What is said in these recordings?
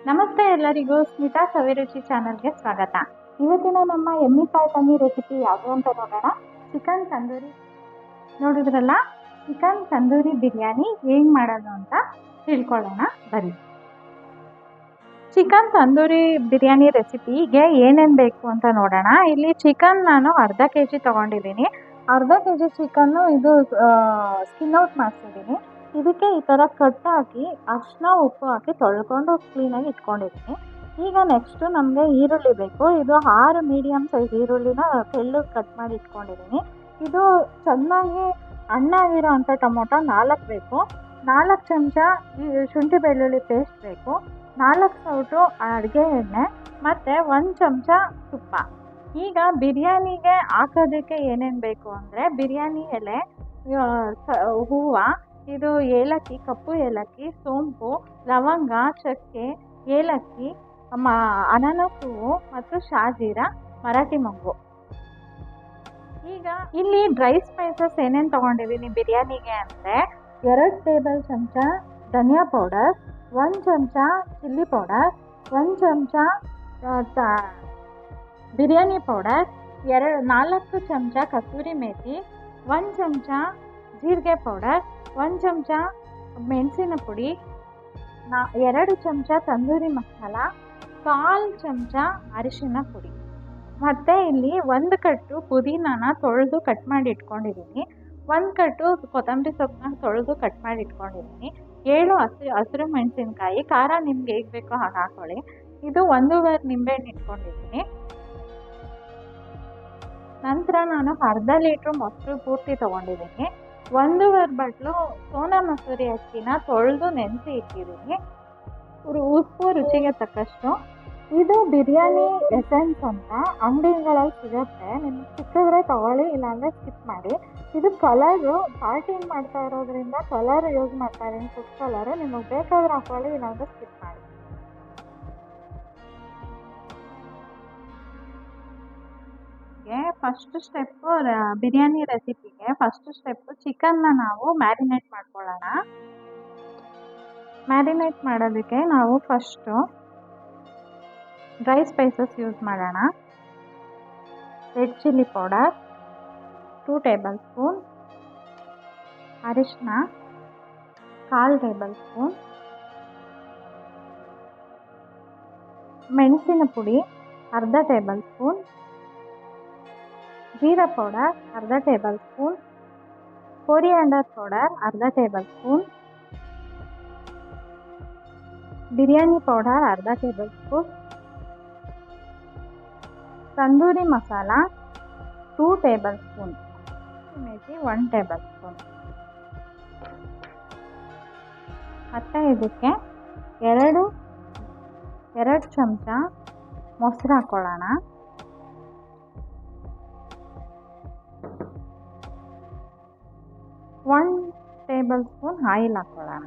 ನಮಸ್ತೆ ಎಲ್ಲರಿಗೂ, ಸ್ಮಿತಾ ಸವಿರುಚಿ ಚಾನಲ್ಗೆ ಸ್ವಾಗತ. ಇವತ್ತಿನ ನಮ್ಮ ಎಮ್ಮಿ ಕಾಯಿ ತಂಗಿ ರೆಸಿಪಿ ಯಾವುದು ಅಂತ ನೋಡೋಣ. ಚಿಕನ್ ತಂದೂರಿ ನೋಡಿದ್ರಲ್ಲ, ಚಿಕನ್ ತಂದೂರಿ ಬಿರಿಯಾನಿ ಹೇಗೆ ಮಾಡೋದು ಅಂತ ತಿಳ್ಕೊಳ್ಳೋಣ ಬನ್ನಿ. ಚಿಕನ್ ತಂದೂರಿ ಬಿರಿಯಾನಿ ರೆಸಿಪಿಗೆ ಏನೇನು ಬೇಕು ಅಂತ ನೋಡೋಣ. ಇಲ್ಲಿ ಚಿಕನ್ ನಾನು ಅರ್ಧ kg ತೊಗೊಂಡಿದ್ದೀನಿ. ಅರ್ಧ kg ಚಿಕನ್ನು ಇದು ಸ್ಕಿನ್ ಔಟ್ ಮಾಡಿಸಿದ್ದೀನಿ. ಇದಕ್ಕೆ ಈ ಥರ ಕಟ್ ಹಾಕಿ ಅರಿಶಿನ ಉಪ್ಪು ಹಾಕಿ ತೊಳ್ಕೊಂಡು ಕ್ಲೀನಾಗಿ ಇಟ್ಕೊಂಡಿದ್ದೀನಿ. ಈಗ ನೆಕ್ಸ್ಟು ನಮಗೆ ಈರುಳ್ಳಿ ಬೇಕು. ಇದು 6 ಮೀಡಿಯಮ್ ಸೈಜ್ ಈರುಳ್ಳಿನ ತೆಳ್ಳಗೆ ಕಟ್ ಮಾಡಿ ಇಟ್ಕೊಂಡಿದ್ದೀನಿ. ಇದು ಚೆನ್ನಾಗಿ ಹಣ್ಣಾಗಿರೋ ಅಂಥ ಟೊಮೊಟೊ 4 ಬೇಕು. 4 ಚಮಚ ಶುಂಠಿ ಬೆಳ್ಳುಳ್ಳಿ ಪೇಸ್ಟ್ ಬೇಕು. 4 ಸೌಟು ಅಡುಗೆ ಎಣ್ಣೆ ಮತ್ತು 1 ಚಮಚ ತುಪ್ಪ. ಈಗ ಬಿರಿಯಾನಿಗೆ ಹಾಕೋದಕ್ಕೆ ಏನೇನು ಬೇಕು ಅಂದರೆ, ಬಿರಿಯಾನಿ ಎಲೆ, ಹೂವು, ಇದು ಏಲಕ್ಕಿ, ಕಪ್ಪು ಏಲಕ್ಕಿ, ಸೋಂಪು, ಲವಂಗ, ಚಕ್ಕೆ, ಏಲಕ್ಕಿ, ಅನಾನಸ್ ಹೂವು ಮತ್ತು ಶಾಜೀರ, ಮರಾಠಿ ಮೊಗ್ಗು. ಈಗ ಇಲ್ಲಿ ಡ್ರೈ ಸ್ಪೈಸಸ್ ಏನೇನು ತೊಗೊಂಡಿದ್ದೀನಿ ಬಿರಿಯಾನಿಗೆ ಅಂದರೆ, 2 ಟೇಬಲ್ ಚಮಚ ಧನಿಯಾ ಪೌಡರ್, 1 ಚಮಚ ಚಿಲ್ಲಿ ಪೌಡರ್, 1 ಚಮಚ ಬಿರಿಯಾನಿ ಪೌಡರ್, 4 ಚಮಚ ಕಸೂರಿ ಮೇಥಿ, 1 ಚಮಚ ಜೀರಿಗೆ ಪೌಡರ್, 1 ಚಮಚ ಮೆಣಸಿನ ಪುಡಿ, 2 ಚಮಚ ತಂದೂರಿ ಮಸಾಲ, 1/4 ಚಮಚ ಅರಿಶಿನ ಪುಡಿ. ಮತ್ತು ಇಲ್ಲಿ 1 ಕಟ್ಟು ಪುದೀನಾನ ತೊಳೆದು ಕಟ್ ಮಾಡಿ ಇಟ್ಕೊಂಡಿದ್ದೀನಿ. 1 ಕಟ್ಟು ಕೊತ್ತಂಬರಿ ಸೊಪ್ಪನ್ನ ತೊಳೆದು ಕಟ್ ಮಾಡಿ ಇಟ್ಕೊಂಡಿದ್ದೀನಿ. 7 ಹಸಿರು ಮೆಣಸಿನ್ಕಾಯಿ, ಖಾರ ನಿಮ್ಗೆ ಹೇಗೆ ಬೇಕೋ ಹಾಗೆ ಹಾಕೊಳ್ಳಿ. ಇದು 1/2 ನಿಂಬೆಹಣ್ಣು ಇಟ್ಕೊಂಡಿದ್ದೀನಿ. ನಂತರ ನಾನು ಅರ್ಧ ಲೀಟ್ರ್ ಮೊಸರು ಪೂರ್ತಿ ತೊಗೊಂಡಿದ್ದೀನಿ. 1/2 ಬಟ್ಲು ಸೋನಾ ಮಸೂರಿ ಅಕ್ಕಿನ ತೊಳೆದು ನೆನೆಸಿ ಇಟ್ಟಿದ್ದೀನಿ. ಉಪ್ಪು ರುಚಿಗೆ ತಕ್ಕಷ್ಟು. ಇದು ಬಿರಿಯಾನಿ ಎಸೆನ್ಸ್ ಅಂತ ಅಂಗಡಿಗಳಲ್ಲಿ ಸಿಗುತ್ತೆ. ನಿಮ್ಗೆ ಸಿಕ್ಕಿದ್ರೆ ತೊಗೊಳ್ಳಿ, ಇಲ್ಲಾಂದರೆ ಸ್ಕಿಪ್ ಮಾಡಿ. ಇದು ಕಲರು ಪಾರ್ಟಿಂಗ್ ಮಾಡ್ತಾ ಇರೋದ್ರಿಂದ ಕಲರ್ ಯೂಸ್ ಮಾಡ್ತಾ ಇದ್ದೀನಿ, ಫುಡ್ ಕಲರು. ನಿಮಗೆ ಬೇಕಾದ್ರೆ ಹಾಕೊಳ್ಳಿ, ಇಲ್ಲಾಂದರೆ ಸ್ಕಿಪ್ ಮಾಡಿ. ಫಸ್ಟ್ ಸ್ಟೆಪ್ಪು ಬಿರಿಯಾನಿ ರೆಸಿಪಿಗೆ ಫಸ್ಟ್ ಸ್ಟೆಪ್ಪು ಚಿಕನ್ನ ನಾವು ಮ್ಯಾರಿನೇಟ್ ಮಾಡ್ಕೊಳ್ಳೋಣ. ಮ್ಯಾರಿನೇಟ್ ಮಾಡೋದಕ್ಕೆ ನಾವು ಫಸ್ಟು ಡ್ರೈ ಸ್ಪೈಸಸ್ ಯೂಸ್ ಮಾಡೋಣ. Red chilli powder 2 tablespoon, ಅರಿಶಿನ 1/4 ಟೇಬಲ್ ಸ್ಪೂನ್, ಮೆಣಸಿನ ಪುಡಿ ಅರ್ಧ ಟೇಬಲ್ ಸ್ಪೂನ್, ಜೀರಾ ಪೌಡರ್ ಅರ್ಧ ಟೇಬಲ್ ಸ್ಪೂನ್, ಕೊರಿಯಾಂಡರ್ ಪೌಡರ್ ಅರ್ಧ ಟೇಬಲ್ ಸ್ಪೂನ್, ಬಿರಿಯಾನಿ ಪೌಡರ್ ಅರ್ಧ tablespoon, tandoori masala 2 tablespoon, ಮೇಥಿ 1 ಟೇಬಲ್ ಸ್ಪೂನ್. ಮತ್ತು ಇದಕ್ಕೆ 2 ಚಮಚ ಮೊಸರು ಹಾಕ್ಕೊಳ್ಳೋಣ. 1 ಟೇಬಲ್ ಸ್ಪೂನ್ ಆಯಿಲ್ ಹಾಕ್ಕೊಳ್ಳೋಣ.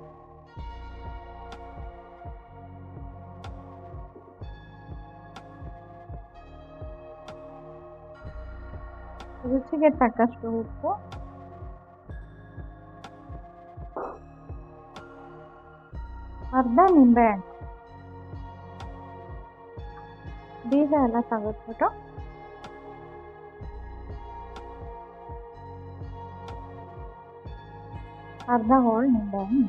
ರುಚಿಗೆ ತಕ್ಕಷ್ಟು ಉಪ್ಪು, ಅರ್ಧ ನಿಂಬೆಹಣ್ಣು, ಬೀಜ ಎಲ್ಲ ತೆಗೆದ್ಬಿಟ್ಟು ಅರ್ಧ ಹೋಳು ನಿಂಬೆಹಣ್ಣು.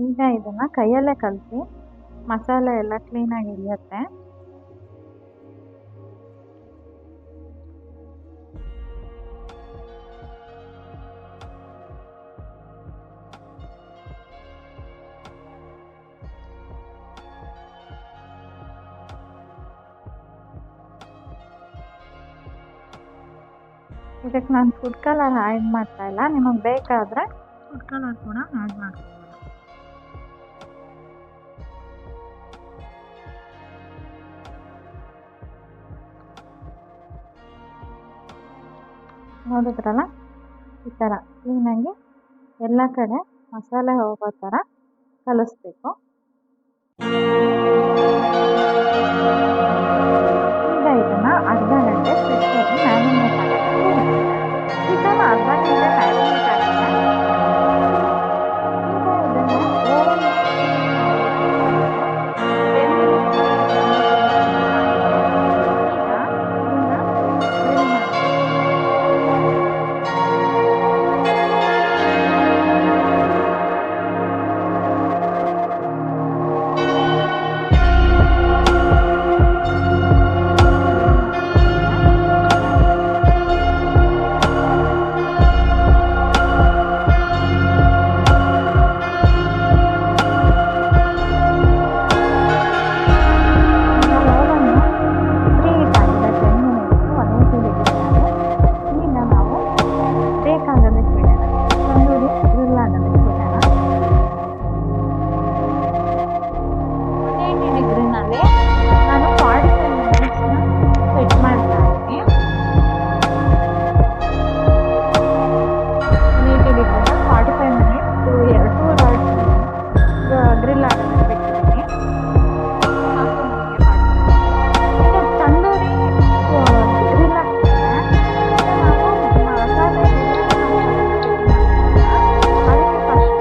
ಈಗ ಇದನ್ನು ಕೈಯಲ್ಲೇ ಕಲಸಿ ಮಸಾಲೆ ಎಲ್ಲ ಕ್ಲೀನಾಗಿ ಹಿಡಿಯುತ್ತೆ. ಇದಕ್ಕೆ ನಾನು ಫುಡ್ ಕಲರ್ ಆ್ಯಡ್ ಮಾಡ್ತಾ ಇಲ್ಲ. ನಿಮಗೆ ಬೇಕಾದರೆ ಫುಡ್ ಕಲರ್ ಕೂಡ ಆ್ಯಡ್ ಮಾಡ್ಬೋದು. ನೋಡಿದ್ರಲ್ಲ, ಈ ಥರ ಕ್ಲೀನಾಗಿ ಎಲ್ಲ ಕಡೆ ಮಸಾಲೆ ಹೋಗೋ ಥರ ಕಲಿಸ್ಬೇಕು. ಈಗ ಇದನ್ನು ಅರ್ಧ ಗಂಟೆ ಫ್ರಿಜ್ಜಲ್ಲಿ ಮ್ಯಾರಿನೇಟ್ ಮಾಡೋಕ್ಕೆ ಚಿಕನ್ ಅರ್ಧ ಬೇಕ್ ಆಗೋದಕ್ಕೆ ಬಿಡೋಣ. ತಂದೂರಿ ಗ್ರಿಲ್ ಆಗೋದಕ್ಕೆ ಬಿಡೋಣ. 180 ಡಿಗ್ರಿನಲ್ಲಿ ನಾನು 45 ಮಿನಿಟ್ಸ್ನ ಸೆಟ್ ಮಾಡ್ತಾ ಇದ್ದೀನಿ. 180 ಡಿಗ್ರಿನಲ್ಲಿ 45 ಮಿನಿಟ್ಸ್ 2 ರಾಡ್ಸ್ ಗ್ರಿಲ್ ಆಗೋದಕ್ಕೆ ಬಿಟ್ಟಿದ್ದೀನಿ. ಸಾಕು ನನಗೆ 45. ಈಗ ತಂದೂರಿ ಗ್ರಿಲ್ ಆಗ್ತದೆ. ಈಗ ನಾವು ಮಸಾಲೆ ಅದಕ್ಕೆ ಫಸ್ಟ್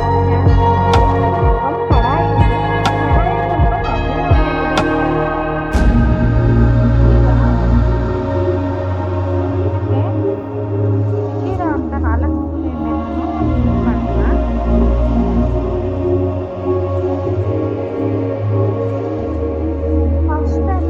ಒಂದು ಕಡಾಯಿ ಸ್ವಲ್ಪ ಇದಕ್ಕೆ ಬಿಟ್ಟಿರೋ ಅಂತ 4 ಸ್ಪೂನ್ ಎಣ್ಣೆನೂ ಯೂಸ್ ಮಾಡೋಣ. ಫಸ್ಟ್ ಟೈಮ್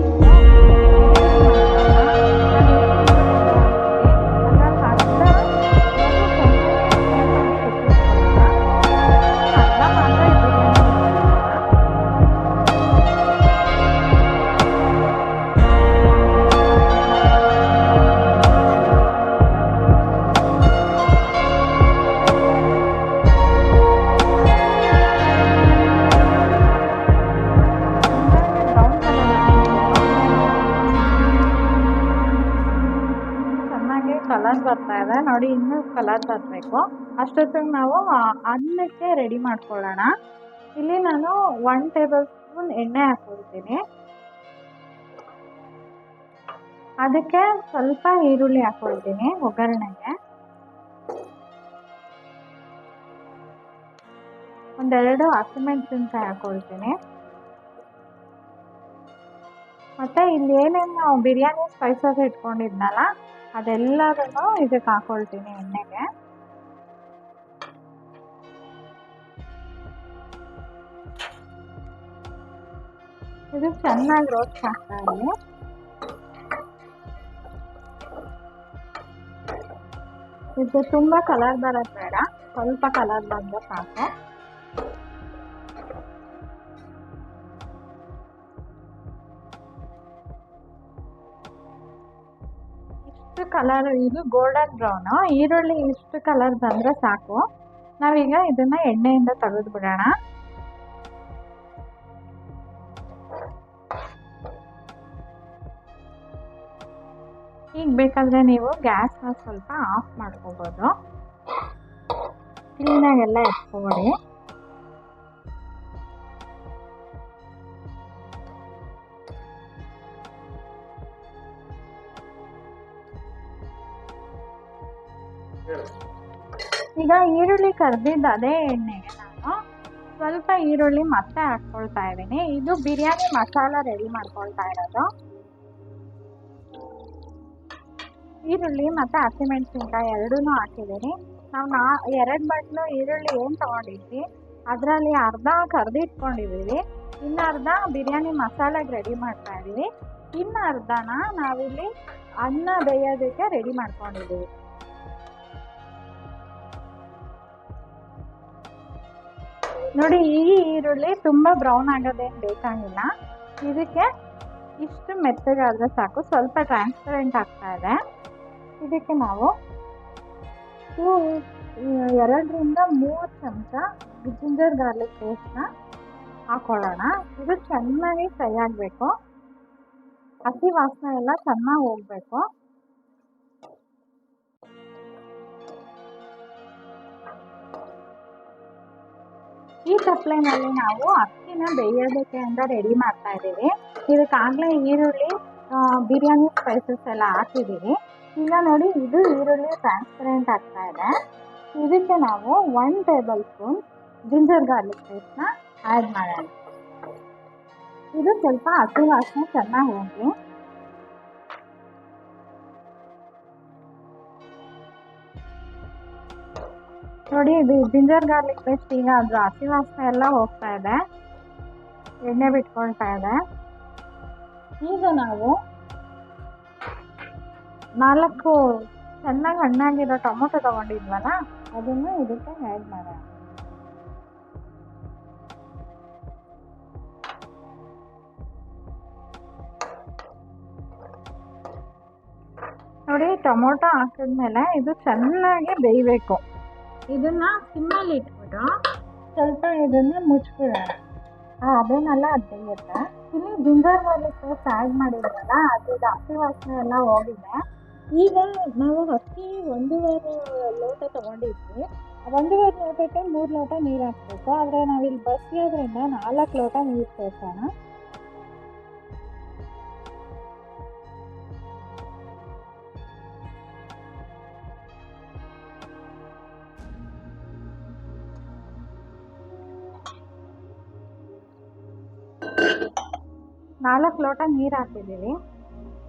ಚೆನ್ನಾಗಿ ಕಲರ್ ಬರ್ತಾ ಇದೆ ನೋಡಿ. ಇನ್ನೂ ಕಲರ್ ಬರಬೇಕು. ಅಷ್ಟೊತ್ತಿಗೆ ನಾವು ಅನ್ನಕ್ಕೆ ರೆಡಿ ಮಾಡ್ಕೊಳ್ಳೋಣ. ಇಲ್ಲಿ ನಾನು 1 ಟೇಬಲ್ ಸ್ಪೂನ್ ಎಣ್ಣೆ ಹಾಕೊಳ್ತೀನಿ. ಅದಕ್ಕೆ ಸ್ವಲ್ಪ ಈರುಳ್ಳಿ ಹಾಕೊಳ್ತೀನಿ ಒಗ್ಗರಣೆಗೆ. ಒಂದೆರಡು ಹಸಿಮೆಣಸಿನ್ಕಾಯಿ ಹಾಕೊಳ್ತೀನಿ. ಮತ್ತೆ ಇಲ್ಲಿ ಏನೇನು ನಾವು ಬಿರಿಯಾನಿ ಸ್ಪೈಸಸ್ ಇಟ್ಕೊಂಡಿದ್ನಲ್ಲ ಅದೆಲ್ಲದನ್ನು ಇದಕ್ಕೆ ಹಾಕೊಳ್ತೀನಿ ಎಣ್ಣೆಗೆ. ಇದು ಚೆನ್ನಾಗಿ ರೋಸ್ಟ್ ಆಗ್ತಾ ಇದೆ. ಇದು ತುಂಬ ಕಲರ್ ಬರೋದು ಬೇಡ, ಸ್ವಲ್ಪ ಕಲರ್ ಬಂದರೆ ಸಾಕು. ಇಷ್ಟು ಕಲರ್, ಇದು ಗೋಲ್ಡನ್ ಬ್ರೌನ್, ಈರುಳ್ಳಿ ಇಷ್ಟು ಕಲರ್ ಬಂದರೆ ಸಾಕು. ನಾವೀಗ ಇದನ್ನ ಎಣ್ಣೆಯಿಂದ ತೆಗೆದು ಬಿಡೋಣ. ಈಗ ಬೇಕಾದರೆ ನೀವು ಗ್ಯಾಸ್ನ ಸ್ವಲ್ಪ ಆಫ್ ಮಾಡ್ಕೋಬೋದು. ಕ್ಲೀನಾಗೆಲ್ಲ ಎತ್ಕೊಬೇಡಿ. ಈಗ ಈರುಳ್ಳಿ ಕರ್ದಿದ್ದು ಅದೇ ಎಣ್ಣೆಗೆ ನಾನು ಸ್ವಲ್ಪ ಈರುಳ್ಳಿ ಮತ್ತೆ ಹಾಕ್ಕೊಳ್ತಾ ಇದ್ದೀನಿ. ಇದು ಬಿರಿಯಾನಿ ಮಸಾಲ ರೆಡಿ ಮಾಡ್ಕೊಳ್ತಾ ಇರೋದು. ಈರುಳ್ಳಿ ಮತ್ತು ಹಸಿಮೆಣಸಿನ್ಕಾಯಿ ಎರಡೂ ಹಾಕಿದ್ದೀನಿ. ನಾವು 2 ಬಟ್ಲು ಈರುಳ್ಳಿ ಏನು ತೊಗೊಂಡಿದ್ವಿ ಅದರಲ್ಲಿ ಅರ್ಧ ಕರ್ದಿಟ್ಕೊಂಡಿದ್ದೀವಿ. ಇನ್ನು ಅರ್ಧ ಬಿರಿಯಾನಿ ಮಸಾಲೆಗೆ ರೆಡಿ ಮಾಡ್ತಾ ಇದ್ದೀವಿ. ಇನ್ನು ಅರ್ಧನ ನಾವಿಲ್ಲಿ ಅನ್ನ ಬೇಯೋದಕ್ಕೆ ರೆಡಿ ಮಾಡ್ಕೊಂಡಿದ್ದೀವಿ. ನೋಡಿ, ಈ ಈರುಳ್ಳಿ ತುಂಬ ಬ್ರೌನ್ ಆಗೋದೇನು ಬೇಕಾಗಿಲ್ಲ. ಇದಕ್ಕೆ ಇಷ್ಟು ಮೆತ್ತಗಾದರೆ ಸಾಕು. ಸ್ವಲ್ಪ ಟ್ರಾನ್ಸ್ಪರೆಂಟ್ ಆಗ್ತಾ ಇದೆ. ಇದಕ್ಕೆ ನಾವು 2ರಿಂದ 3 ಚಮಚ ಜಿಂಜರ್ ಗಾರ್ಲಿಕ್ ಪೇಸ್ಟ್ನ ಹಾಕೊಳ್ಳೋಣ. ಇದು ಚೆನ್ನಾಗಿ ಫ್ರೈ ಆಗಬೇಕು. ಹಸಿ ವಾಸನೆ ಎಲ್ಲ ಚೆನ್ನಾಗಿ ಹೋಗಬೇಕು. ಈ ತಪ್ಪಲೆನಲ್ಲಿ ನಾವು ಅಕ್ಕಿನ ಬೇಯೋದಕ್ಕೆ ಅಂತ ರೆಡಿ ಮಾಡ್ತಾ ಇದ್ದೀವಿ. ಇದಕ್ಕಾಗಲೇ ಈರುಳ್ಳಿ ಬಿರಿಯಾನಿ ಸ್ಪೈಸಸ್ ಎಲ್ಲ ಹಾಕಿದ್ದೀವಿ. ಈಗ ನೋಡಿ, ಇದು ಈರುಳ್ಳಿ ಟ್ರಾನ್ಸ್ಪರೆಂಟ್ ಆಗ್ತಾ ಇದೆ. ಇದಕ್ಕೆ ನಾವು 1 ಟೇಬಲ್ ಸ್ಪೂನ್ ಜಿಂಜರ್ ಗಾರ್ಲಿಕ್ ಪೇಸ್ಟ್ನ ಆ್ಯಡ್ ಮಾಡೋಣ. ಇದು ಸ್ವಲ್ಪ ಹಸಿ ವಾಸನೆ ಚೆನ್ನಾಗಿ ಹೋಗಿ. ನೋಡಿ, ಇದು ಜಿಂಜರ್ ಗಾರ್ಲಿಕ್ ಪೇಸ್ಟ್ ಈಗ ಅದ್ರ ಹಸಿ ವಾಸನೆ ಎಲ್ಲ ಹೋಗ್ತಾ ಇದೆ, ಎಣ್ಣೆ ಬಿಟ್ಕೊಳ್ತಾ ಇದೆ. ಈಗ ನಾವು 4 ಚೆನ್ನಾಗಿ ಹಣ್ಣಾಗಿರೋ ಟೊಮೊಟೊ ತೊಗೊಂಡಿದ್ವಲ್ಲ ಅದನ್ನು ಇದಕ್ಕೆ ಆ್ಯಡ್ ಮಾಡೋಣ. ನೋಡಿ ಟೊಮೊಟೊ ಹಾಕಿದ್ಮೇಲೆ ಇದು ಚೆನ್ನಾಗಿ ಬೇಯಬೇಕು. ಇದನ್ನ ಸಿಮ್ಮಲ್ಲಿ ಇಟ್ಬಿಟ್ಟು ಸ್ವಲ್ಪ ಇದನ್ನ ಮುಚ್ಬಿಡೋಣ. ಅದೇನಲ್ಲ ಅದು ಬೇಯುತ್ತೆ. ಇಲ್ಲಿ ಜಿಂಜರ್ ಗಾರ್ಲಿಕ್ ಪೇಸ್ಟ್ ಆ್ಯಡ್ ಮಾಡಿದ್ರಲ್ಲ ಅದ್ರದ್ದು ಹಸಿ ವಾಸನೆ ಎಲ್ಲ ಹೋಗಿದೆ. ಈಗ ನಾವು ಅಕ್ಕಿ 1.5 ಲೋಟ ತೊಗೊಂಡಿದ್ವಿ. 1.5 ಲೋಟಕ್ಕೆ 3 ಲೋಟ ನೀರು ಹಾಕಬೇಕು. ಆದರೆ ನಾವಿಲ್ಲಿ ಬಸಿಯೋದ್ರಿಂದ 4 ಲೋಟ ನೀರು ಸೇರ್ಸೋಣ. ನಾಲ್ಕು ಲೋಟ ನೀರು ಹಾಕಿದ್ದೀವಿ.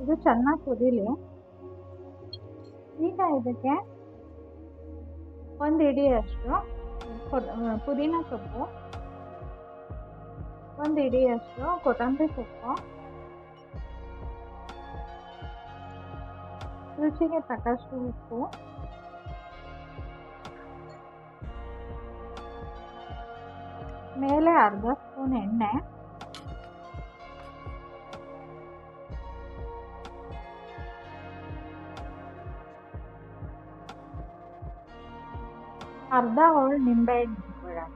ಇದು ಚೆನ್ನಾಗಿ ಕುದೀಲಿ. ಈಗ ಇದಕ್ಕೆ 1 ಹಿಡಿಯಷ್ಟು ಪುದೀನ ಸೊಪ್ಪು, 1 ಹಿಡಿಯಷ್ಟು ಕೊತ್ತಂಬರಿ ಸೊಪ್ಪು, ರುಚಿಗೆ ತಕ್ಕಷ್ಟು ಉಪ್ಪು, ಮೇಲೆ ಅರ್ಧ ಸ್ಪೂನ್ ಎಣ್ಣೆ, ಅರ್ಧ ಹೋಳು ನಿಂಬೆ ಹಣ್ಣು ಬಿಡೋಣ.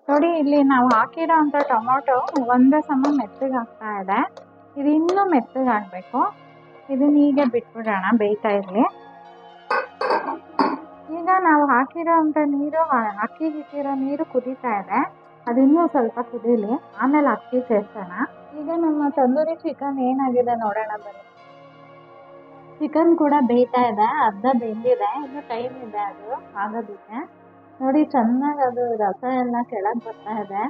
ನೋಡಿ ಇಲ್ಲಿ ನಾವು ಹಾಕಿರೋ ಅಂಥ ಟೊಮೊಟೊ ಒಂದೇ ಸಮ ಮೆತ್ತಗೆ ಆಗ್ತಾ ಇದೆ. ಇದು ಇನ್ನೂ ಮೆತ್ತಗೆ ಆಗಬೇಕು. ಇದನ್ನ ಹೀಗೆ ಬಿಟ್ಬಿಡೋಣ, ಬೇಯ್ತಾ ಇರಲಿ. ಈಗ ನಾವು ಹಾಕಿರೋ ಅಂಥ ನೀರು, ಅಕ್ಕಿಗೆ ಇಟ್ಟಿರೋ ನೀರು ಕುದೀತಾ ಇದೆ. ಅದಿನ್ನೂ ಸ್ವಲ್ಪ ಕುದೀಲಿ, ಆಮೇಲೆ ಅಕ್ಕಿ ಸೇರ್ಸೋಣ. ಈಗ ನಮ್ಮ ತಂದೂರಿ ಚಿಕನ್ ಏನಾಗಿದೆ ನೋಡೋಣ ಬನ್ನಿ. ಚಿಕನ್ ಕೂಡ ಬೇಯ್ತಾ ಇದೆ, ಅರ್ಧ ಬೆಂದಿದೆ. ಇನ್ನು ಟೈಮ್ ಇದೆ ಅದು ಆಗೋದಕ್ಕೆ. ನೋಡಿ ಚೆನ್ನಾಗಿ ಅದು ರಸ ಎಲ್ಲ ಕೆಳಗೆ ಬರ್ತಾ ಇದೆ.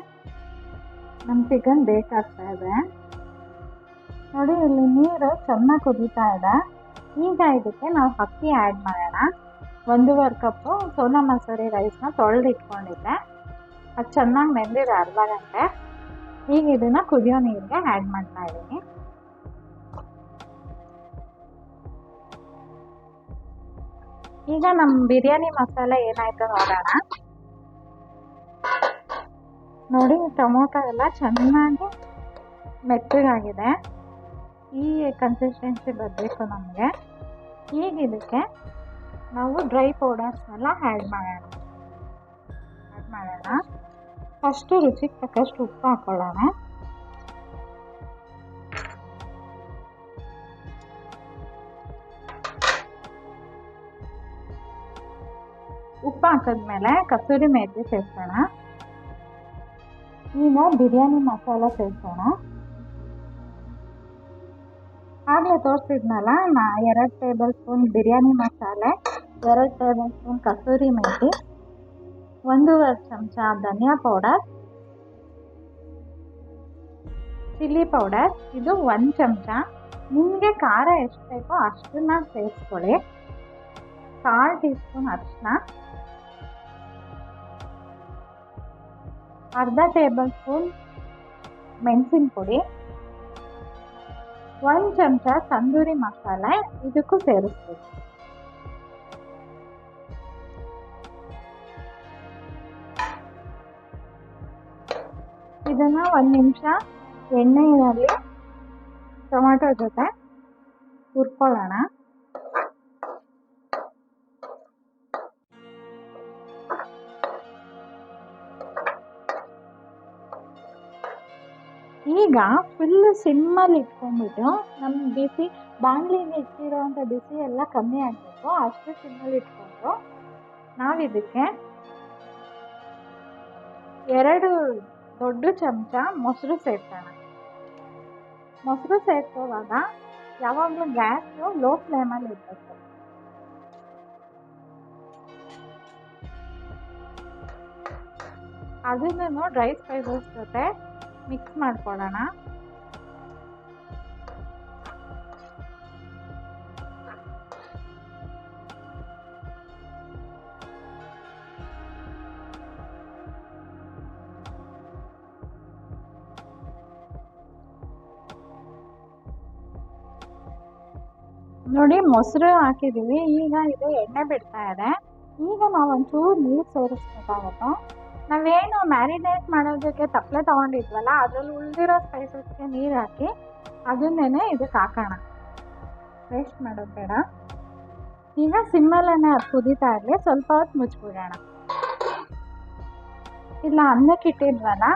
ನಮ್ಮ ಚಿಕನ್ ಬೇಕಾಗ್ತಾ ಇದೆ. ನೋಡಿ ಇಲ್ಲಿ ನೀರು ಚೆನ್ನಾಗಿ ಕುದೀತಾ ಇದೆ. ಈಗ ಇದಕ್ಕೆ ನಾವು ಅಕ್ಕಿ ಆ್ಯಡ್ ಮಾಡೋಣ. 1.5 ಕಪ್ಪು ಸೋನಾ ಮಸೂರಿ ರೈಸ್ನ ತೊಳೆದು ಇಟ್ಕೊಂಡಿದ್ದೆ. ಅದು ಚೆನ್ನಾಗಿ ನೆಂದಿದೆ ಅರ್ಧ ಗಂಟೆ. ಈಗ ಇದನ್ನ ಕುದಿಯೋ ನೀರಿಗೆ ಆ್ಯಡ್ ಮಾಡ್ತಾ ಇದ್ದೀನಿ. ಈಗ ನಮ್ಮ ಬಿರಿಯಾನಿ ಮಸಾಲೆ ಏನಾಯ್ತು ನೋಡೋಣ. ನೋಡಿ ಟೊಮೊಟೊ ಎಲ್ಲ ಚೆನ್ನಾಗಿ ಮೆತ್ತಗಾಗಿದೆ. ಈ ಕನ್ಸಿಸ್ಟೆನ್ಸಿ ಬರಬೇಕು ನಮಗೆ. ಈಗ ಇದಕ್ಕೆ ನಾವು ಡ್ರೈ ಪೌಡರ್ಸ್ನೆಲ್ಲ ಆ್ಯಡ್ ಮಾಡೋಣ. ಫಸ್ಟು ರುಚಿಗೆ ತಕ್ಕಷ್ಟು ಉಪ್ಪು ಹಾಕೊಳ್ಳೋಣ. ಉಪ್ಪು ಹಾಕಿದ್ಮೇಲೆ ಕಸೂರಿ ಮೇಥಿ ಸೇರಿಸೋಣ. ಈಗ ಬಿರಿಯಾನಿ ಮಸಾಲ ಸೇರಿಸೋಣ. ಆಗಲೇ ತೋರಿಸಿದ್ನಲ್ಲ 2 ಟೇಬಲ್ ಸ್ಪೂನ್ ಬಿರಿಯಾನಿ ಮಸಾಲೆ, 2 ಟೇಬಲ್ ಸ್ಪೂನ್ ಕಸೂರಿ ಮೇಥಿ, 1.5 ಚಮಚ ಧನಿಯಾ ಪೌಡರ್, ಚಿಲ್ಲಿ ಪೌಡರ್ ಇದು 1 ಚಮಚ. ನಿಮಗೆ ಖಾರ ಎಷ್ಟು ಬೇಕೋ ಅಷ್ಟನ್ನ ಸೇರಿಸ್ಕೊಳ್ಳಿ. 1/4 ಟೀ ಸ್ಪೂನ್ ಅರಿಶಿನ, ಅರ್ಧ ಟೇಬಲ್ ಸ್ಪೂನ್ ಮೆಣಸಿನ ಪುಡಿ, 1 ಚಮಚ ತಂದೂರಿ ಮಸಾಲೆ ಇದಕ್ಕೂ ಸೇರಿಸ್ಬೇಕು. ಇದನ್ನ 1 ನಿಮಿಷ ಎಣ್ಣೆಯಲ್ಲಿ ಟೊಮೆಟೊ ಜೊತೆ ಹುರ್ಕೊಳ್ಳೋಣ. ಈಗ ಫುಲ್ ಸಿಮ್ಮಲ್ಲಿ ಇಟ್ಕೊಂಡ್ಬಿಟ್ಟು ನಮ್ಮ ಬಿಸಿ ಬಾಣಲಿಗೆ ಇಟ್ಟಿರೋವಂಥ ಬಿಸಿ ಎಲ್ಲ ಕಮ್ಮಿ ಆಗಬೇಕು. ಅಷ್ಟು ಸಿಮ್ಮಲ್ಲಿ ಇಟ್ಕೊಂಡು ನಾವಿದಕ್ಕೆ 2 ದೊಡ್ಡ ಚಮಚ ಮೊಸರು ಸೇರ್ಸೋಣ. ಮೊಸರು ಸೇರ್ಸೋವಾಗ ಯಾವಾಗಲೂ ಗ್ಯಾಸು ಲೋ ಫ್ಲೇಮಲ್ಲಿ ಇರಬೇಕು. ಅದನ್ನು ಡ್ರೈ ಸ್ಪೈಸಸ್ ಜೊತೆ ಮಿಕ್ಸ್ ಮಾಡ್ಕೊಳ್ಳೋಣ. ನೋಡಿ ಮೊಸರು ಹಾಕಿದ್ದೀವಿ. ಈಗ ಇದು ಎಣ್ಣೆ ಬಿಡ್ತಾ ಇದೆ. ಈಗ ನಾವು ಒಂಚೂರು ನೀರು ಸೇರಿಸ್ಬೇಕಾಗುತ್ತೆ. ನಾವೇನು ಮ್ಯಾರಿನೇಟ್ ಮಾಡೋದಕ್ಕೆ ತಪ್ಪಲೆ ತೊಗೊಂಡಿದ್ವಲ್ಲ ಅದರಲ್ಲಿ ಉಳಿದಿರೋ ಸ್ಪೈಸಸ್ಗೆ ನೀರು ಹಾಕಿ ಅದನ್ನೇ ಇದಕ್ಕೆ ಹಾಕೋಣ. ವೇಸ್ಟ್ ಮಾಡೋದು ಬೇಡ. ಈಗ ಸಿಮ್ಮಲ್ಲೇ ಅದು ಕುದೀತಾ ಇರಲಿ, ಸ್ವಲ್ಪ ಹೊತ್ತು ಮುಚ್ಚಿಬಿಡೋಣ. ಇಲ್ಲ ಅನ್ನಕ್ಕೆ ಇಟ್ಟಿದ್ವಲ್ಲ,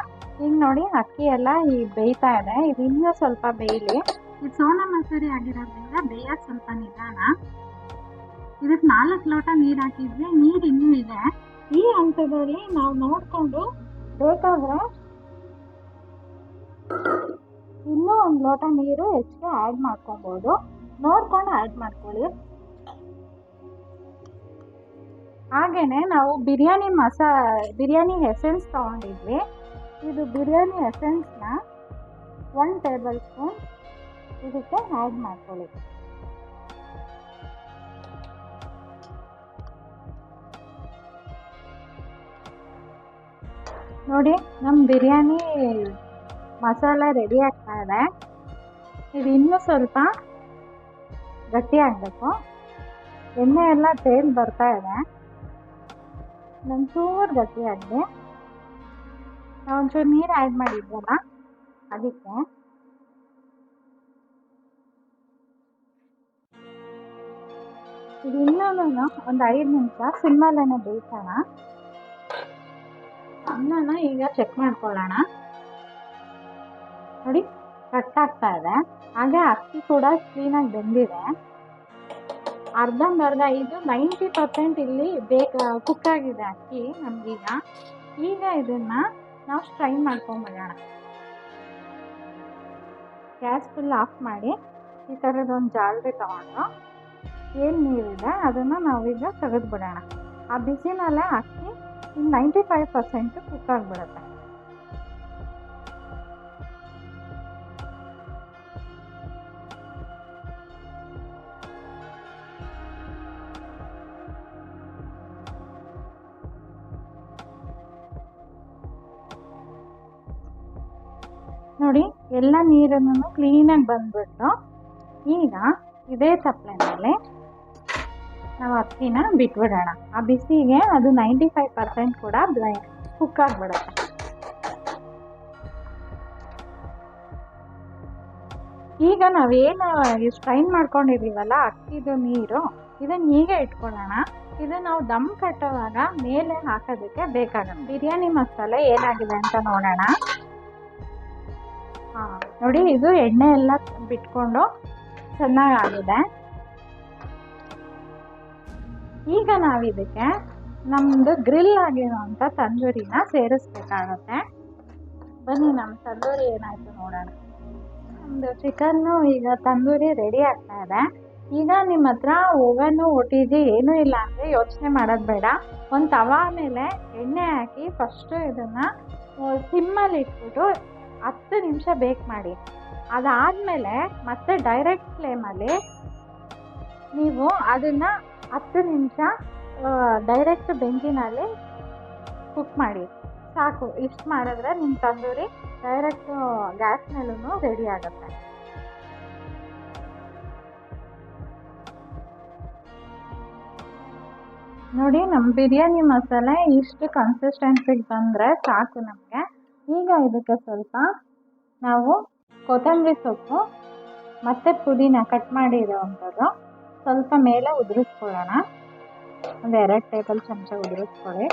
ಈಗ ನೋಡಿ ಅಕ್ಕಿ ಎಲ್ಲ ಈಗ ಬೇಯ್ತಾ ಇದೆ. ಇದು ಇನ್ನೂ ಸ್ವಲ್ಪ ಬೇಯಲಿ. ಇದು ಸೋನಾ ಮಸೂರಿ ಆಗಿರೋದ್ರಿಂದ ಬೇಯೋದು ಸ್ವಲ್ಪ ನಿಧಾನ. ಇದಕ್ಕೆ 4 ಲೋಟ ನೀರು ಹಾಕಿದ್ವಿ, ನೀರು ಇನ್ನೂ ಇದೆ. ಈ ಹಂತದಲ್ಲಿ ನಾವು ನೋಡಿಕೊಂಡು ಬೇಕಾದರೆ ಇನ್ನೂ 1 ಲೋಟ ನೀರು ಹೆಚ್ಚಿಗೆ ಆ್ಯಡ್ ಮಾಡ್ಕೊಬೋದು. ನೋಡ್ಕೊಂಡು ಆ್ಯಡ್ ಮಾಡ್ಕೊಳ್ಳಿ. ಹಾಗೆಯೇ ನಾವು ಬಿರಿಯಾನಿ ಎಸೆನ್ಸ್ ತೊಗೊಂಡಿದ್ವಿ. ಇದು ಬಿರಿಯಾನಿ ಎಸೆನ್ಸ್ನ 1 ಟೇಬಲ್ ಸ್ಪೂನ್ ಇದಕ್ಕೆ ಆ್ಯಡ್ ಮಾಡ್ಕೊಳ್ಳಿ. ನೋಡಿ, ನಮ್ಮ ಬಿರಿಯಾನಿ ಮಸಾಲೆ ರೆಡಿ ಆಗ್ತಾ ಇದೆ. ಇದು ಇನ್ನೂ ಸ್ವಲ್ಪ ಗಟ್ಟಿ ಆಗಬೇಕು. ಎಣ್ಣೆ ಎಲ್ಲ ತೇಲ್ ಬರ್ತಾ ಇದೆ. ಒಂಚೂರು ಗಟ್ಟಿ ಆಗಿದೆ. ನಾವು ಒಂಚೂರು ನೀರು ಆ್ಯಡ್ ಮಾಡಿದ್ವಲ್ಲ ಅದಕ್ಕೆ. ಇದು ಇನ್ನೂ ಒಂದು 5 ನಿಮಿಷ ಸಿಮ್ಮಲ್ಲೇ ಬೇಯಿಸೋಣ. ಅನ್ನನ ಈಗ ಚೆಕ್ ಮಾಡ್ಕೊಳ್ಳೋಣ. ನೋಡಿ, ಕಟ್ ಆಗ್ತಾ ಇದೆ. ಹಾಗೆ ಅಕ್ಕಿ ಕೂಡ ಕ್ಲೀನಾಗಿ ಬೆಂದಿದೆ. ಅರ್ಧಂಬರ್ಧ ಇದು 90% ಇಲ್ಲಿ ಕುಕ್ ಆಗಿದೆ ಅಕ್ಕಿ ನಮಗೀಗ. ಈಗ ಇದನ್ನು ನಾವು ಸ್ಟ್ರೈನ್ ಮಾಡ್ಕೊಂಬಿಡೋಣ. ಗ್ಯಾಸ್ ಫುಲ್ ಆಫ್ ಮಾಡಿ ಈ ಥರದೊಂದು ಜಾಲರಿ ತಗೊಂಡು ಏನು ನೀರಿದೆ ಅದನ್ನು ನಾವೀಗ ತೆಗೆದುಬಿಡೋಣ. ಆ ಬಿಸಿನಲ್ಲೇ ಅಕ್ಕಿ 95% ಕುಕ್ ಆಗಿಬಿಡುತ್ತೆ. ನೋಡಿ, ಎಲ್ಲ ನೀರನ್ನು ಕ್ಲೀನಾಗಿ ಬಂದ್ಬಿಟ್ಟು ಈಗ ಇದೇ ತಪ್ಪಲೆ ಮೇಲೆ ನಾವು ಅಕ್ಕಿನ ಬಿಟ್ಬಿಡೋಣ. ಆ ಬಿಸಿಗೆ ಅದು 95% ಕೂಡ ಕುಕ್ ಆಗಿಬಿಡುತ್ತೆ. ಈಗ ನಾವೇನು ಸ್ಟ್ರೈನ್ ಮಾಡ್ಕೊಂಡಿದ್ದೀವಲ್ಲ ಅಕ್ಕಿದು ನೀರು, ಇದನ್ನು ಹೀಗೆ ಇಟ್ಕೊಳ್ಳೋಣ. ಇದು ನಾವು ದಮ್ ಕಟ್ಟುವಾಗ ಮೇಲೆ ಹಾಕೋದಕ್ಕೆ ಬೇಕಾಗುತ್ತೆ. ಬಿರಿಯಾನಿ ಮಸಾಲೆ ಏನಾಗಿದೆ ಅಂತ ನೋಡೋಣ. ನೋಡಿ, ಇದು ಎಣ್ಣೆ ಎಲ್ಲ ಬಿಟ್ಕೊಂಡು ಚೆನ್ನಾಗಾಗಿದೆ. ಈಗ ನಾವು ಇದಕ್ಕೆ ನಮ್ಮದು ಗ್ರಿಲ್ ಆಗಿರೋವಂಥ ತಂದೂರಿನ ಸೇರಿಸ್ಬೇಕಾಗತ್ತೆ. ಬನ್ನಿ ನಮ್ಮ ತಂದೂರಿ ಏನಾಯಿತು ನೋಡೋಣ. ನಮ್ಮದು ಚಿಕನ್ನು ಈಗ ತಂದೂರಿ ರೆಡಿ ಆಗ್ತಾ ಇದೆ. ಈಗ ನಿಮ್ಮ ಹತ್ರ ಓವನು OTG ಏನೂ ಇಲ್ಲ ಅಂದರೆ ಯೋಚನೆ ಮಾಡೋದು ಬೇಡ. ಒಂದು ತವಾ ಮೇಲೆ ಎಣ್ಣೆ ಹಾಕಿ ಫಸ್ಟು ಇದನ್ನು ಸಿಮ್ಮಲ್ಲಿ ಇಟ್ಬಿಟ್ಟು 10 ನಿಮಿಷ ಬೇಕ್ ಮಾಡಿ. ಅದಾದಮೇಲೆ ಮತ್ತೆ ಡೈರೆಕ್ಟ್ ಫ್ಲೇಮಲ್ಲಿ ನೀವು ಅದನ್ನು 10 ನಿಮಿಷ ಡೈರೆಕ್ಟ್ ಬೆಂಕಿನಲ್ಲಿ ಕುಕ್ ಮಾಡಿ. ಸಾಕು, ಇಷ್ಟು ಮಾಡಿದ್ರೆ ನಿಮ್ಮ ತಂದೂರಿ ಡೈರೆಕ್ಟ್ ಗ್ಯಾಸ್ ಮೇಲೂ ರೆಡಿ ಆಗುತ್ತೆ. ನೋಡಿ, ನಮ್ಮ ಬಿರಿಯಾನಿ ಮಸಾಲೆ ಇಷ್ಟು ಕನ್ಸಿಸ್ಟೆನ್ಸಿಗೆ ಬಂದರೆ ಸಾಕು ನಮಗೆ. ಈಗ ಇದಕ್ಕೆ ಸ್ವಲ್ಪ ನಾವು ಕೊತ್ತಂಬರಿ ಸೊಪ್ಪು ಮತ್ತು ಪುದೀನ ಕಟ್ ಮಾಡಿರೋವಂಥದ್ದು ಸ್ವಲ್ಪ ಮೇಲೆ ಉದುರಿಸ್ಕೊಳ್ಳೋಣ. ಒಂದು 2 ಟೇಬಲ್ ಚಮಚ ಉದುರಿಸ್ಕೊಳ್ಳಿ.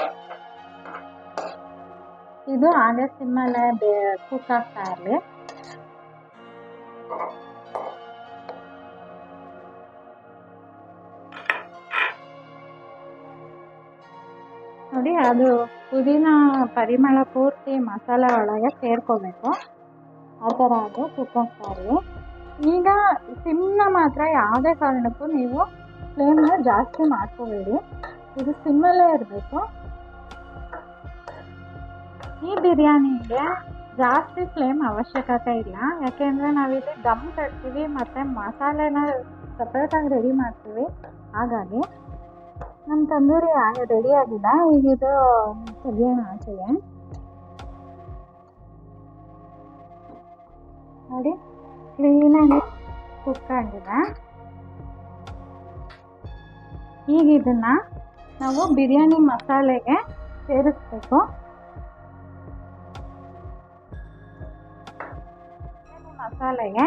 ಇದು ಹಾಗೆ ಸಿಮ್ಮಲ್ಲೇ ಕುಕ್ ಆಗ್ತಾ ಇರಲಿ. ನೋಡಿ, ಅದು ಪುದೀನ ಪರಿಮಳ ಪೂರ್ತಿ ಮಸಾಲೆ ಒಳಗೆ ಸೇರ್ಕೋಬೇಕು. ಆ ಥರ ಅದು ಕುಕ್ ಆಗ್ತಾ ಇರಲಿ. ಈಗ ಸಿಮ್ನ ಮಾತ್ರ ಯಾವುದೇ ಕಾರಣಕ್ಕೂ ನೀವು ಫ್ಲೇಮ್ನ ಜಾಸ್ತಿ ಮಾಡ್ಕೋಬೇಡಿ. ಇದು ಸಿಮ್ಮಲ್ಲೇ ಇರಬೇಕು. ಈ ಬಿರಿಯಾನಿಗೆ ಜಾಸ್ತಿ ಫ್ಲೇಮ್ ಅವಶ್ಯಕತೆ ಇಲ್ಲ, ಯಾಕೆಂದರೆ ನಾವಿಲ್ಲಿ ದಮ್ ಕಟ್ತೀವಿ ಮತ್ತು ಮಸಾಲೆನ ಸಪ್ರೇಟಾಗಿ ರೆಡಿ ಮಾಡ್ತೀವಿ. ಹಾಗಾಗಿ ನಮ್ಮ ತಂದೂರಿ ರೆಡಿ ಆಗಿದೆ. ಈಗ ಇದು ತೆಗಿಯೋಣ ಆಚೆಗೆ. ನೋಡಿ, ಕ್ಲೀನಾಗಿ ಕುಕ್ ಆಗಿದೆ. ಈಗ ಇದನ್ನು ನಾವು ಬಿರಿಯಾನಿ ಮಸಾಲೆಗೆ ಸೇರಿಸ್ಬೇಕು. ಮಸಾಲೆಗೆ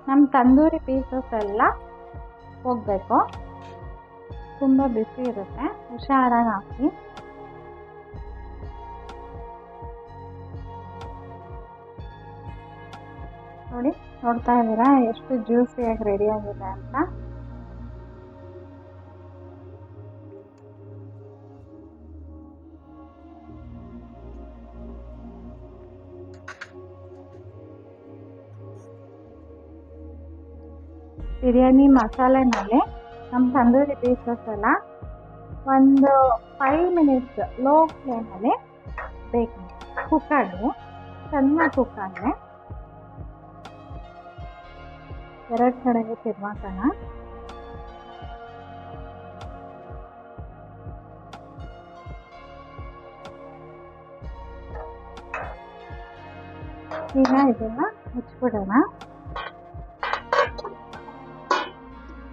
ನಮ್ಮ ತಂದೂರಿ ಪೀಸಸ್ ಎಲ್ಲ ಹೋಗಬೇಕು. ತುಂಬ ಬಿಸಿ ಇರುತ್ತೆ, ಹುಷಾರಾಗಿ ಹಾಕಿ. ನೋಡಿ, ನೋಡ್ತಾ ಇದ್ದೀರಾ ಎಷ್ಟು ಜ್ಯೂಸಿಯಾಗಿ ರೆಡಿ ಆಗಿದೆ ಅಂತ. ಬಿರಿಯಾನಿ ಮಸಾಲೆ ಮೇಲೆ ನಮ್ಮ ತಂದೂರಿ ಪೀಸಸ್ ಎಲ್ಲ ಒಂದು 5 ಮಿನಿಟ್ಸ್ ಲೋ ಫ್ಲೇಮಲ್ಲಿ ಬೇಕು. ಕುಕ್ಕಾಗಿ ಚೆನ್ನಾಗಿ ಕುಕ್ಕಾದರೆ 2 ಕಡೆಗೆ ತಿರ್ವಾಕೋಣ. ಈಗ ಇದನ್ನ ಮುಚ್ಚಿಬಿಡೋಣ.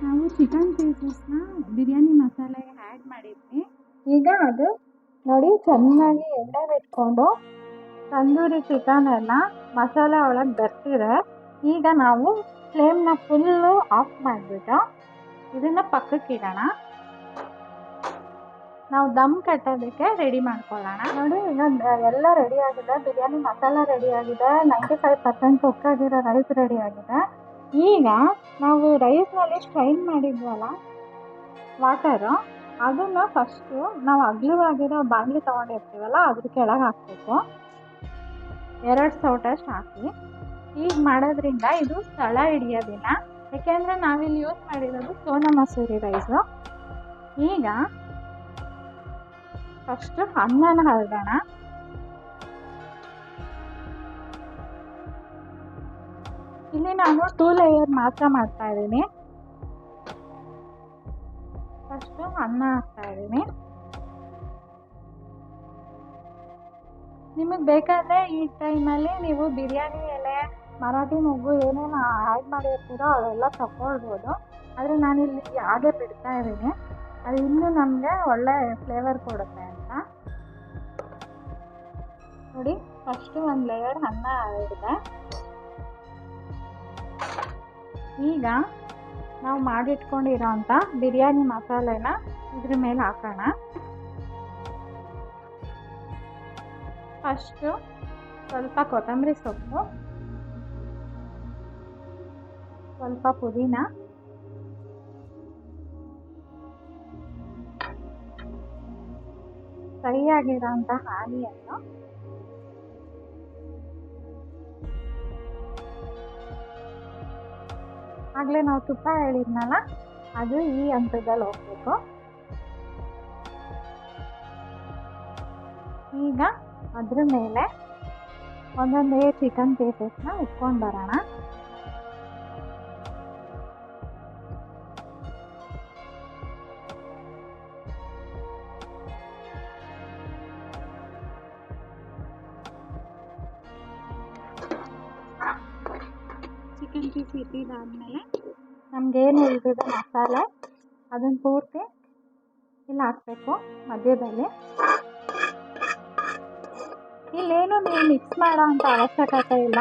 ನಾವು ಚಿಕನ್ ಪೀಸಸ್ನ ಬಿರಿಯಾನಿ ಮಸಾಲೆಗೆ ಆ್ಯಡ್ ಮಾಡಿದ್ವಿ. ಈಗ ಅದು ನೋಡಿ ಚೆನ್ನಾಗಿ ಎಣ್ಣೆ ಬಿಟ್ಕೊಂಡು ತಂದೂರಿ ಚಿಕನ್ ಎಲ್ಲ ಮಸಾಲೆ ಒಳಗೆ ಬರ್ತಿದೆ. ಈಗ ನಾವು ಫ್ಲೇಮ್ನ ಫುಲ್ಲು ಆಫ್ ಮಾಡಿಬಿಟ್ಟು ಇದನ್ನು ಪಕ್ಕಕ್ಕೆ ಇಡೋಣ. ನಾವು ದಮ್ ಕಟ್ಟೋದಕ್ಕೆ ರೆಡಿ ಮಾಡ್ಕೊಳ್ಳೋಣ. ನೋಡಿ, ಈಗ ಎಲ್ಲ ರೆಡಿ ಆಗಿದೆ. ಬಿರಿಯಾನಿ ಮಸಾಲ ರೆಡಿ ಆಗಿದೆ, 95% ಕುಕ್ ಆಗಿರೋ ರೈಸ್ ರೆಡಿ ಆಗಿದೆ. ಈಗ ನಾವು ರೈಸ್ನಲ್ಲಿ ಸ್ಟ್ರೈನ್ ಮಾಡಿದ್ವಲ್ಲ ವಾಟರು, ಅದನ್ನು ಫಸ್ಟು ನಾವು ಅಗಲವಾಗಿರೋ ಬಾಣಲಿ ತೊಗೊಂಡಿರ್ತೀವಲ್ಲ ಅದ್ರ ಕೆಳಗೆ ಹಾಕಬೇಕು. 2 ಸೌಟಷ್ಟು ಹಾಕಿ. ಈಗ ಮಾಡೋದ್ರಿಂದ ಇದು ಸ್ಥಳ ಹಿಡಿಯೋದಿಲ್ಲ, ಯಾಕೆಂದರೆ ನಾವಿಲ್ಲಿ ಯೂಸ್ ಮಾಡಿರೋದು ಸೋನಾ ಮಸೂರಿ ರೈಸು. ಈಗ ಫಸ್ಟು ಅನ್ನನ ಹರಡೋಣ. ಇಲ್ಲಿ ನಾನು 2 ಲೇಯರ್ ಮಾತ್ರ ಮಾಡ್ತಾ ಇದ್ದೀನಿ. ಫಸ್ಟು ಅನ್ನ ಹಾಕ್ತಾ ಇದ್ದೀನಿ. ನಿಮಗೆ ಬೇಕಾದರೆ ಈ ಟೈಮಲ್ಲಿ ನೀವು ಬಿರಿಯಾನಿ ಎಲೆ, ಮರಾಠಿ ಮೊಗ್ಗು ಏನೇನು ಆ್ಯಡ್ ಮಾಡಿರ್ತೀರೋ ಅವೆಲ್ಲ ತಗೊಳ್ಬೋದು. ಆದರೆ ನಾನಿಲ್ಲಿ ಹಾಗೆ ಬಿಡ್ತಾ ಇದ್ದೀನಿ, ಅದು ಇನ್ನೂ ನಮಗೆ ಒಳ್ಳೆ ಫ್ಲೇವರ್ ಕೊಡುತ್ತೆ ಅಂತ. ನೋಡಿ, ಫಸ್ಟು 1 ಲೇಯರ್ ಅನ್ನ ಹರಡಿದೆ. ಈಗ ನಾವು ಮಾಡಿಟ್ಕೊಂಡಿರೋ ಅಂಥ ಬಿರಿಯಾನಿ ಮಸಾಲೆನ ಇದ್ರ ಮೇಲೆ ಹಾಕೋಣ. ಫಸ್ಟು ಸ್ವಲ್ಪ ಕೊತ್ತಂಬರಿ ಸೊಪ್ಪು, ಸ್ವಲ್ಪ ಪುದೀನ, ಫ್ರೈ ಆಗಿರೋಂಥ ಆನಿಯನ್ನು, ಆಗಲೇ ನಾವು ತುಪ್ಪ ಹೇಳಿದ್ನಲ್ಲ ಅದು ಈ ಹಂತದಲ್ಲಿ ಹೋಗಬೇಕು. ಈಗ ಅದ್ರ ಮೇಲೆ ಒಂದೊಂದೇ ಚಿಕನ್ ಪೀಸಸ್ನ ಇಟ್ಕೊಂಡು ಬರೋಣ. ಚಿಕನ್ ಪೀಸ್ ಇಟ್ಟಿದ್ದಾದಮೇಲೆ ನಮಗೇನು ಉಳಿದಿದೆ ಮಸಾಲೆ ಅದನ್ನು ಪೂರ್ತಿ ಇಲ್ಲಿ ಹಾಕಬೇಕು ಮಧ್ಯದಲ್ಲಿ. ಇಲ್ಲೇನು ನೀವು ಮಿಕ್ಸ್ ಮಾಡೋ ಅಂಥ ಅವಶ್ಯಕತೆ ಇಲ್ಲ,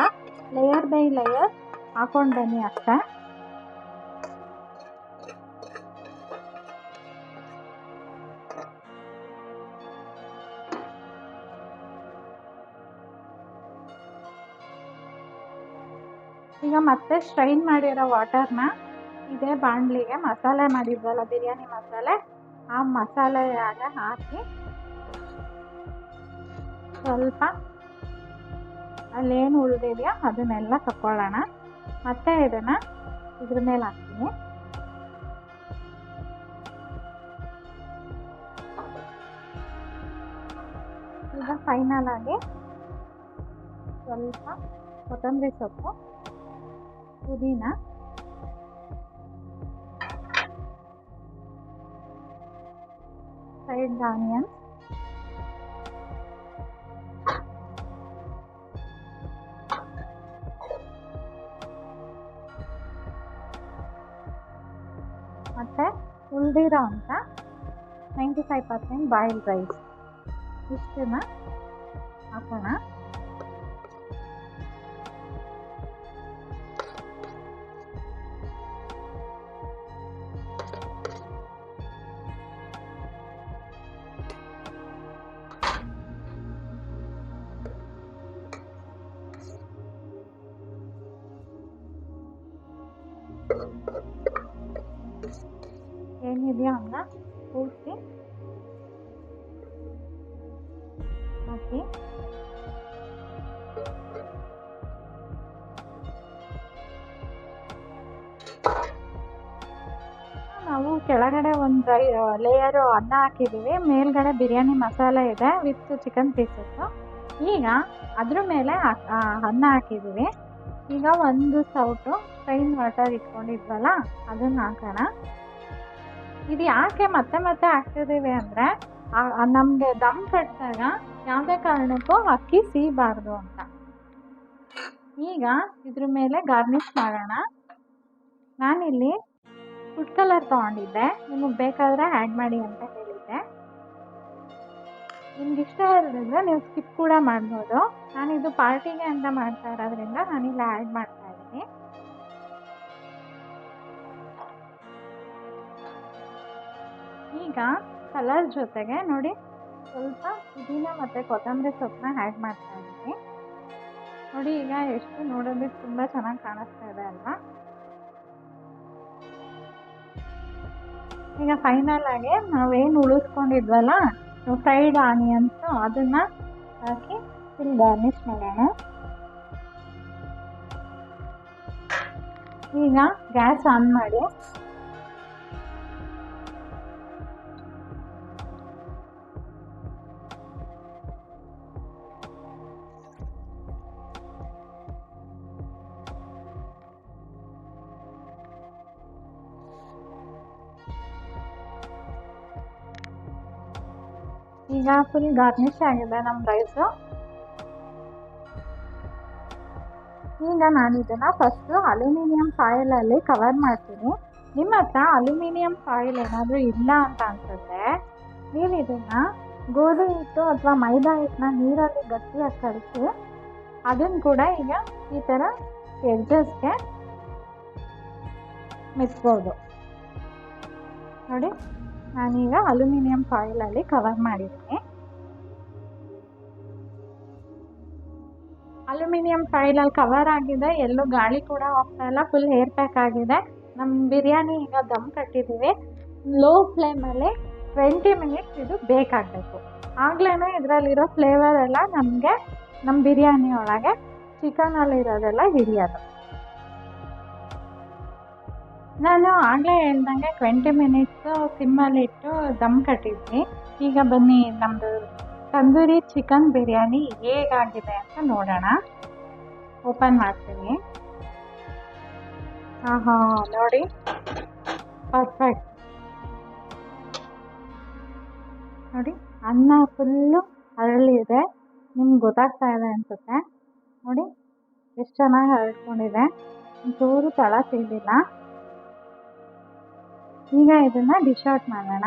ಲೇಯರ್ ಬೈ ಲೇಯರ್ ಹಾಕೊಂಡು ಬನ್ನಿ ಅಷ್ಟೇ. ಈಗ ಮತ್ತೆ ಸ್ಟ್ರೈನ್ ಮಾಡಿರೋ ವಾಟರ್ನ ಇದೇ ಬಾಣಲಿಗೆ ಮಸಾಲೆ ಮಾಡಿದ್ವಲ್ಲ ಬಿರಿಯಾನಿ ಮಸಾಲೆ, ಆ ಮಸಾಲೆಯಾಗ ಹಾಕಿ ಸ್ವಲ್ಪ ಅಲ್ಲೇನು ಉಳಿದಿದೆಯೋ ಅದನ್ನೆಲ್ಲ ತಗೊಳ್ಳೋಣ. ಮತ್ತೆ ಇದನ್ನು ಇದ್ರ ಮೇಲೆ ಹಾಕ್ತೀನಿ. ಈಗ ಫೈನಲ್ ಆಗಿ ಸ್ವಲ್ಪ ಕೊತ್ತಂಬರಿ ಸೊಪ್ಪು, ಪುದೀನ, ಫ್ರೈಡ್ ಆನಿಯನ್ಸ್, ಮತ್ತು ಉಳಿದಿರೋ ಅಂಥ 95% ಬಾಯ್ಲ್ಡ್ ರೈಸ್ ಇಷ್ಟನ್ನ ಹಾಕೋಣ. ಏನಿದೆಯೋ ಅನ್ನ ಪೂರ್ತಿ ಹಾಕಿ ನಾವು ಕೆಳಗಡೆ ಒಂದು ಲೇಯರು ಅನ್ನ ಹಾಕಿದ್ದೀವಿ, ಮೇಲ್ಗಡೆ ಬಿರಿಯಾನಿ ಮಸಾಲೆ ಇದೆ ವಿತ್ ಚಿಕನ್ ಪೀಸಸ್ಸು. ಈಗ ಅದ್ರ ಮೇಲೆ ಅನ್ನ ಹಾಕಿದ್ದೀವಿ. ಈಗ ಒಂದು ಸೌಟು ಪ್ಲೈನ್ ವಾಟರ್ ಇಟ್ಕೊಂಡಿದ್ವಲ್ಲ ಅದನ್ನು ಹಾಕೋಣ. ಇದು ಯಾಕೆ ಮತ್ತೆ ಮತ್ತೆ ಹಾಕ್ತಿದ್ದೀವಿ ಅಂದರೆ ನಮಗೆ ದಮ್ ಕಟ್ಟಿದಾಗ ಯಾವುದೇ ಕಾರಣಕ್ಕೂ ಅಕ್ಕಿ ಸೀಬಾರ್ದು ಅಂತ. ಈಗ ಇದ್ರ ಮೇಲೆ ಗಾರ್ನಿಷ್ ಮಾಡೋಣ. ನಾನಿಲ್ಲಿ ಫುಡ್ ಕಲರ್ ತೊಗೊಂಡಿದ್ದೆ, ನಿಮಗೆ ಬೇಕಾದರೆ ಆ್ಯಡ್ ಮಾಡಿ ಅಂತ ಹೇಳಿದ್ದೆ. ನಿಮ್ಗೆ ಇಷ್ಟ ಇರೋದಿದ್ರೆ ನೀವು ಸ್ಕಿಪ್ ಕೂಡ ಮಾಡ್ಬೋದು. ನಾನಿದು ಪಾರ್ಟಿಗೆ ಅಂತ ಮಾಡ್ತಾ ಇರೋದ್ರಿಂದ ನಾನಿಲ್ಲಿ ಆ್ಯಡ್ ಮಾಡ್ತಾ ಇದ್ದೀನಿ. ಈಗ ಕಲರ್ ಜೊತೆಗೆ ನೋಡಿ ಸ್ವಲ್ಪ ಪುದೀನ ಮತ್ತು ಕೊತ್ತಂಬರಿ ಸೊಪ್ಪನ್ನ ಆ್ಯಡ್ ಮಾಡ್ತಾ ಇದ್ದೀನಿ. ನೋಡಿ ಈಗ ಎಷ್ಟು ನೋಡೋದಕ್ಕೆ ತುಂಬ ಚೆನ್ನಾಗಿ ಕಾಣಿಸ್ತಾ ಇದೆ ಅಲ್ವಾ. ಈಗ ಫೈನಲ್ ಆಗಿ ನಾವೇನು ಉಳಿಸ್ಕೊಂಡಿದ್ವಲ್ಲ ಫ್ರೈಡ್ ಆನಿಯನ್ಸು ಅದನ್ನು ಹಾಕಿ ಫುಲ್ ಗಾರ್ನಿಷ್ ಮಾಡೋಣ. ಈಗ ಗ್ಯಾಸ್ ಆನ್ ಮಾಡಿ ಈಗ ಫುಲ್ ಗಾರ್ನಿಷ್ ಆಗಿದೆ ನಮ್ಮ ರೈಸು. ಈಗ ನಾನು ಇದನ್ನು ಫಸ್ಟು ಅಲ್ಯೂಮಿನಿಯಂ ಫಾಯಿಲಲ್ಲಿ ಕವರ್ ಮಾಡ್ತೀನಿ. ನಿಮ್ಮ ಹತ್ರ ಅಲ್ಯೂಮಿನಿಯಂ ಫಾಯಿಲ್ ಏನಾದರೂ ಇಲ್ಲ ಅಂತ ಅನ್ಸುತ್ತೆ, ನೀವು ಇದನ್ನು ಗೋಧಿ ಹಿಟ್ಟು ಅಥವಾ ಮೈದಾ ಹಿಟ್ಟನ್ನ ನೀರಲ್ಲಿ ಗಟ್ಟಿಯಾಗಿ ಕಲಸಿ ಅದನ್ನು ಕೂಡ ಈಗ ಈ ಥರ ಎಡ್ಜಸ್ಗೆ ಮೆತ್ಬೋದು. ನೋಡಿ ನಾನೀಗ ಅಲ್ಯೂಮಿನಿಯಂ ಫಾಯಿಲಲ್ಲಿ ಕವರ್ ಮಾಡಿದ್ದೀನಿ. ಅಲ್ಯೂಮಿನಿಯಂ ಫಾಯಿಲಲ್ಲಿ ಕವರ್ ಆಗಿದೆ, ಎಲ್ಲೂ ಗಾಳಿ ಕೂಡ ಹೋಗ್ತಾ ಇಲ್ಲ, ಫುಲ್ ಏರ್ ಪ್ಯಾಕ್ ಆಗಿದೆ. ನಮ್ಮ ಬಿರಿಯಾನಿ ಈಗ ದಮ್ ಕಟ್ಟಿದ್ದೀವಿ. ಲೋ ಫ್ಲೇಮಲ್ಲಿ 20 ಮಿನಿಟ್ಸ್ ಇದು ಬೇಕಾಗಬೇಕು. ಆಗಲೇ ಇದರಲ್ಲಿರೋ ಫ್ಲೇವರ್ ಎಲ್ಲ ನಮಗೆ ನಮ್ಮ ಬಿರಿಯಾನಿ ಒಳಗೆ ಚಿಕನಲ್ಲಿರೋದೆಲ್ಲ ಹಿಡಿಯೋದು. ನಾನು ಆಗಲೇ ಹೇಳ್ದಂಗೆ 20 ಮಿನಿಟ್ಸು ಸಿಮ್ಮಲ್ಲಿಟ್ಟು ದಮ್ ಕಟ್ಟಿದ್ವಿ. ಈಗ ಬನ್ನಿ ನಮ್ಮದು ತಂದೂರಿ ಚಿಕನ್ ಬಿರಿಯಾನಿ ಹೇಗಾಗಿದೆ ಅಂತ ನೋಡೋಣ. ಓಪನ್ ಮಾಡ್ತೀನಿ. ನೋಡಿ ಪರ್ಫೆಕ್ಟ್. ನೋಡಿ ಅನ್ನ ಫುಲ್ಲು ಹರಳಿದೆ, ನಿಮ್ಗೆ ಗೊತ್ತಾಗ್ತಾ ಇದೆ ಅನಿಸುತ್ತೆ. ನೋಡಿ ಎಷ್ಟು ಚೆನ್ನಾಗಿ ಹರಡ್ಕೊಂಡಿದೆ, ಒಂಚೂರು ತಳ ಸಿಗಲಿಲ್ಲ. ಈಗ ಇದನ್ನು ಡಿಶ್ ಔಟ್ ಮಾಡೋಣ.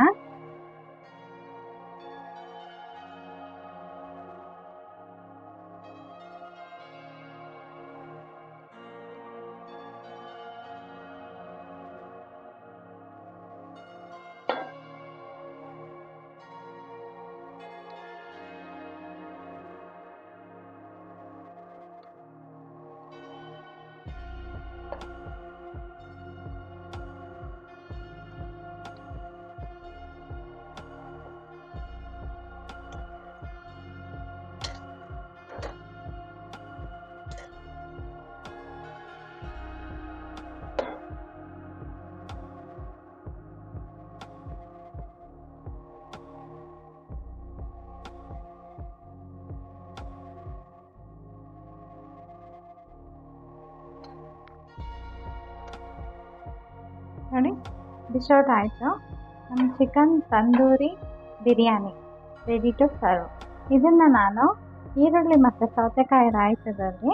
ನೋಡಿ ಡಿಶ್ ಔಟ್ ಆಯಿತು. ನಮ್ಮ chicken tandoori biryani ready to serve. ಇದನ್ನು ನಾನು ಈರುಳ್ಳಿ ಮತ್ತು ಸೌತೆಕಾಯಿ ರಾಯ್ತದಲ್ಲಿ